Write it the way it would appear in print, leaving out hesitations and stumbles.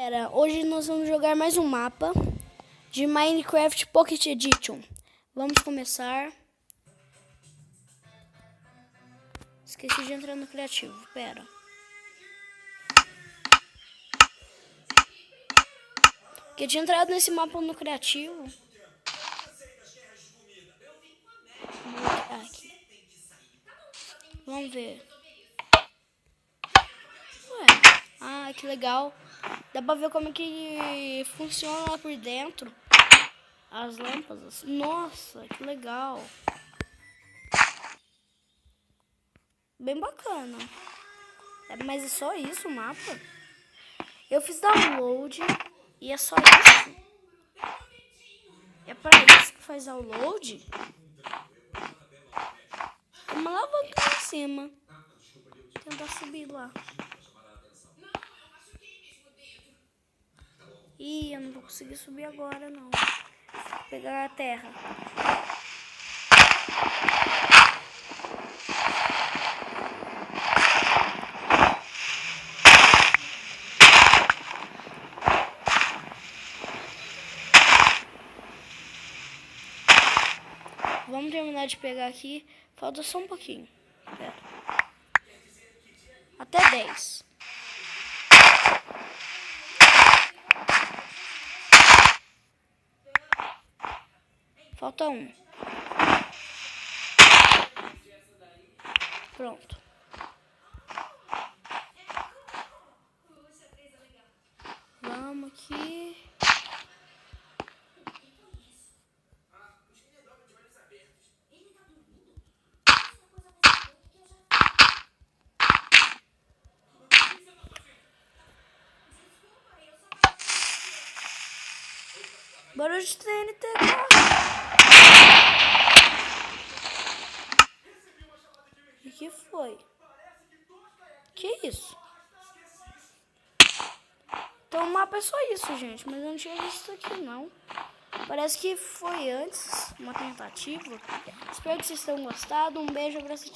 Galera, hoje nós vamos jogar mais um mapa de Minecraft Pocket Edition. Vamos começar. Esqueci de entrar no criativo, pera. Porque eu tinha entrado nesse mapa no criativo. Aqui. Vamos ver. Ué, que legal. Dá pra ver como é que funciona lá por dentro. As lâmpadas. Nossa, que legal. Bem bacana. Mas é só isso o mapa? Eu fiz download e é só isso? É pra isso que faz download? Tem uma alavanca lá em cima. Vou tentar subir lá. Ih, eu não vou conseguir subir agora não. Vou pegar a terra. Vamos terminar de pegar aqui. Falta só um pouquinho. Pera. Até 10. Falta 1. Pronto. Vamos aqui. Barulho de TNT, cara. O que foi? Que isso? Então o mapa é só isso, gente. Mas eu não tinha visto aqui, não. Parece que foi antes uma tentativa. Espero que vocês tenham gostado. Um beijo, abraço.